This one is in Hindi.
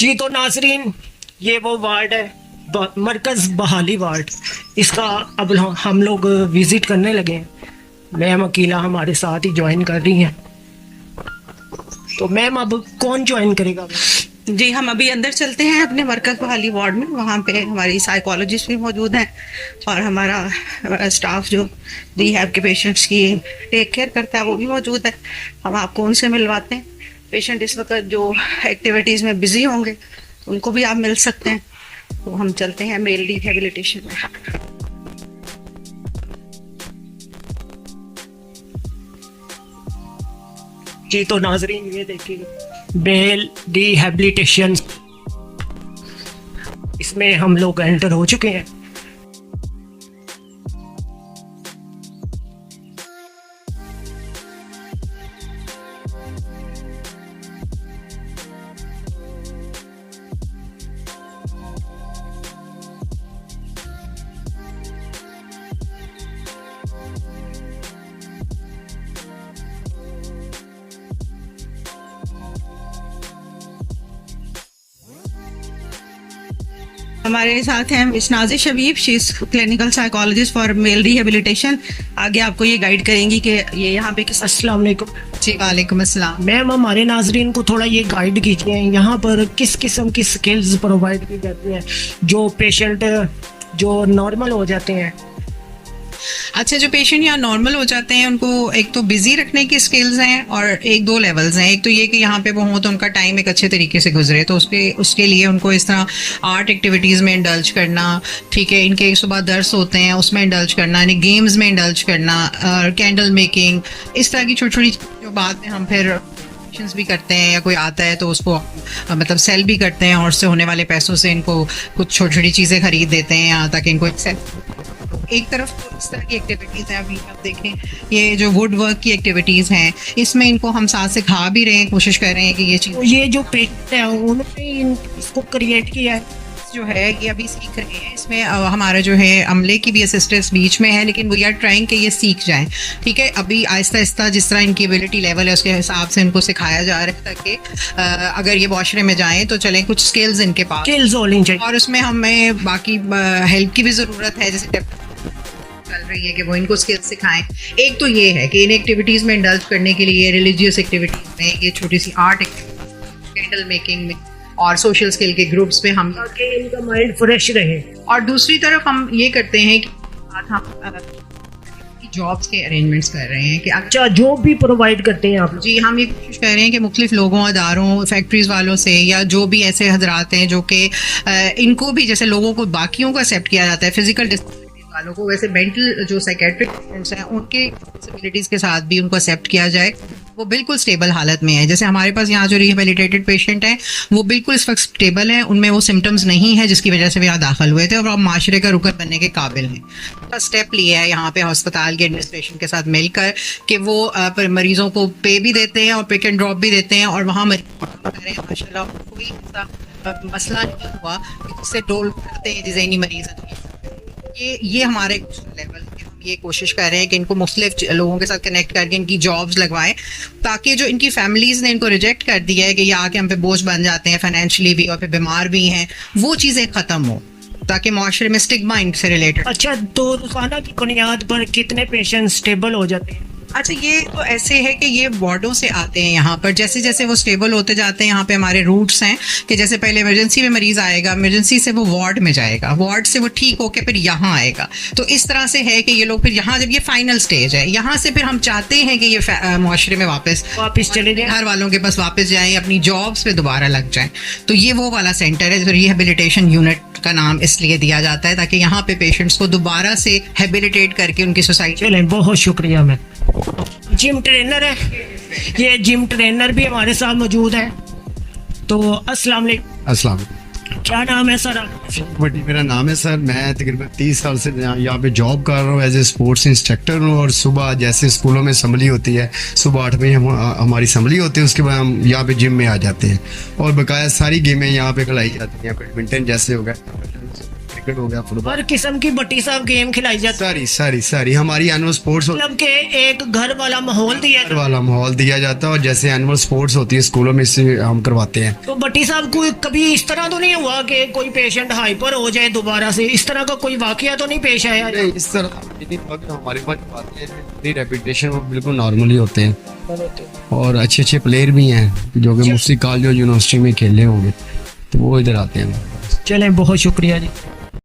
जी तो नाजरीन, ये वो वार्ड है मरकज़ बहाली वार्ड। इसका अब हम लोग विज़िट करने लगे हैं। मैम अकीला हमारे साथ ही ज्वाइन कर रही हैं। तो मैम अब कौन ज्वाइन करेगा? जी, हम अभी अंदर चलते हैं अपने मरकज़ बहाली वार्ड में। वहाँ पे हमारी साइकोलॉजिस्ट भी मौजूद हैं और हमारा स्टाफ जो रिहैब के पेशेंट्स की टेक केयर करता है वो भी मौजूद है। हम आपको उनसे मिलवाते हैं। पेशेंट इस वक्त जो एक्टिविटीज़ में बिजी होंगे उनको भी आप मिल सकते हैं। तो हम चलते हैं मेल रिहेबिलिटेशन में। जी तो नाजरीन, ये देखिए मेल रिहेबिलिटेशन, इसमें हम लोग एंटर हो चुके हैं। हमारे साथ हैं miss Nazir Shabib, she is clinical psychologist for male rehabilitation. आगे आपको ये गाइड करेंगी कि ये यहाँ पे किस। अस्सलाम वालेकुम। जी वालेकुम अस्सलाम। मैम हमारे नाजरीन को थोड़ा ये गाइड कीजिए, यहाँ पर किस किस्म की स्किल्स प्रोवाइड की जाती हैं जो पेशेंट जो नॉर्मल हो जाते हैं। अच्छा, जो पेशेंट यहाँ नॉर्मल हो जाते हैं उनको एक तो बिजी रखने की स्किल्स हैं और एक दो लेवल्स हैं। एक तो ये कि यहाँ पे वो हों तो उनका टाइम एक अच्छे तरीके से गुजरे, तो उसके लिए उनको इस तरह आर्ट एक्टिविटीज़ में इंडल्ज करना, ठीक है, इनके सुबह दर्स होते हैं उसमें इंडल्ज करना, इन्हें गेम्स में इंडल्ज करना, कैंडल मेकिंग, इस तरह की छोटी छोटी जो बाद में हम फिर भी करते हैं या कोई आता है तो उसको मतलब सेल भी करते हैं और उससे होने वाले पैसों से इनको कुछ छोटी छोटी चीज़ें खरीद देते हैं यहाँ ताकि इनको एक तरफ तो इस तरह की एक्टिविटीज़ हैं। अभी आप देखें ये जो वुड वर्क की एक्टिविटीज़ हैं इसमें इनको हम साथ सिखा भी रहे हैं, कोशिश कर रहे हैं कि ये चीज़ तो ये जो पेशेंट है उन्होंने इसको क्रिएट किया है जो है ये अभी सीख रहे हैं। इसमें हमारा जो है अमले की भी असिस्टेंस बीच में है, लेकिन वी आर ट्राइंग कि ये सीख जाएं, ठीक है। अभी आहिस्ता आहिस्ता जिस तरह इनकी एबिलिटी लेवल है उसके हिसाब से इनको सिखाया जा रहा है ताकि अगर ये वॉशरूम में जाएं तो चलें कुछ स्किल्स इनके पास स्किल्स होनी चाहिए। और उसमें हमें बाकी हेल्प की भी ज़रूरत है, जैसे चल रही है कि वो इनको स्किल्स सिखाएं। एक तो ये है कि इन एक्टिविटीज़ में इंडल्ज करने के लिए रिलीजियस एक्टिविटीज़ में, ये छोटी सी आर्ट एक्टिविटीज, कैंडल मेकिंग में और सोशल स्किल के ग्रुप्स में हम ताकि इनका माइंड फ्रेश रहे। और दूसरी तरफ हम ये करते हैं कि हम जॉब्स के अरेंजमेंट्स कर रहे हैं कि अच्छा, जॉब भी प्रोवाइड करते हैं आप? जी, हम ये कोशिश कर रहे हैं कि मुख्तलिफ लोगों, अदारों, फैक्ट्रीज वालों से या जो भी ऐसे हजरात हैं जो कि इनको भी जैसे लोगों को बाकियों को एक्सेप्ट किया जाता है फिजिकल डिसेबिलिटीज वालों को, वैसे मेंटल जो साइकेट्रिक पेशेंट्स हैं उनके डिसेबिलिटीज के साथ भी उनको एक्सेप्ट किया जाए, वो बिल्कुल स्टेबल हालत में है। जैसे हमारे पास यहाँ जो रिहेबिलिटेटेड पेशेंट हैं वो बिल्कुल इस वक्त स्टेबल हैं, उनमें वो सिम्टम्स नहीं है जिसकी वजह से वो यहाँ दाखिल हुए थे और अब माशरे का रुकन बनने के काबिल हैं। स्टेप लिया है यहाँ पे अस्पताल के एडमिनिस्ट्रेशन के साथ मिलकर कि वो मरीजों को पे भी देते हैं और पिक एंड ड्रॉप भी देते हैं और वहाँ माशाल्लाह कोई ऐसा मसला नहीं हुआ जिससे डोल करते हैं जहनी मरीज। ये हमारे लेवल ये कोशिश कर रहे हैं कि इनको मुख्तलिफ लोगों के साथ कनेक्ट करके इनकी जॉब्स लगवाएं ताकि जो इनकी फैमिलीज़ ने इनको रिजेक्ट कर दिया है कि ये आके हम पे बोझ बन जाते हैं फाइनेंशियली भी और फिर बीमार भी हैं, वो चीज़ें ख़त्म हो ताकि माशरे में स्टिग्मा इनसे रिलेटेड। अच्छा, तो रोजाना की बुनियाद पर कितने पेशेंट स्टेबल हो जाते हैं? अच्छा, ये तो ऐसे है कि ये वार्डों से आते हैं यहाँ पर, जैसे जैसे वो स्टेबल होते जाते हैं यहाँ पे हमारे रूट्स हैं कि जैसे पहले इमरजेंसी में मरीज आएगा, इमरजेंसी से वो वार्ड में जाएगा, वार्ड से वो ठीक होके फिर यहाँ आएगा। तो इस तरह से है कि ये लोग फिर यहाँ, जब ये फाइनल स्टेज है, यहाँ से फिर हम चाहते हैं कि ये मुआशरे में वापस चले जाए, घर वालों के पास वापस जाएं, अपनी जॉब्स पे दोबारा लग जाएं। तो ये वो वाला सेंटर है जो रिहेबिलिटेशन यूनिट का नाम इसलिए दिया जाता है ताकि यहाँ पे पेशेंट्स को दोबारा से हेबिलिटेट करके उनकी सोसाइटी। चलें, बहुत शुक्रिया। मैं जिम ट्रेनर है, ये जिम ट्रेनर भी हमारे साथ मौजूद है। तो अस्सलाम वालेकुम। क्या नाम है सर? बटी मेरा नाम है सर। मैं तकरीबन 30 साल से यहाँ पे जॉब कर रहा हूँ एज ए स्पोर्ट्स इंस्ट्रक्टर हूँ। और सुबह जैसे स्कूलों में असम्बली होती है, सुबह 8 बजे हमारी असम्बली होती है, उसके बाद हम यहाँ पे जिम में आ जाते हैं और बकाया सारी गेमें यहाँ पे खिलाई जाती हैं। बैडमिंटन जैसे हो गए, क्रिकेट हो गया, फुटबॉल, हर किस्म की बट्टी साहब गेम खिलाई जाती सारी हमारी एनुअल स्पोर्ट्स मतलब के एक घर वाला माहौल दिया जाता वाला माहौल दिया जाता है। और जैसे एनुअल स्पोर्ट्स होती है स्कूलों में, इससे हम करवाते हैं। तो बट्टी साहब कोई कभी इस तरह तो नहीं हुआ कि कोई पेशेंट हाइपर हो जाए दोबारा से, इस तरह का कोई वाकया तो नहीं पेश आया? नहीं, इस तरह हमारे पास आते हैं रेपुटेशन वो बिल्कुल नॉर्मली होते हैं। और अच्छे अच्छे प्लेयर भी हैं जो कि मुफ्ती कॉलेज और यूनिवर्सिटी में खेले होंगे, तो वो इधर आते हैं। चलें, बहुत शुक्रिया जी।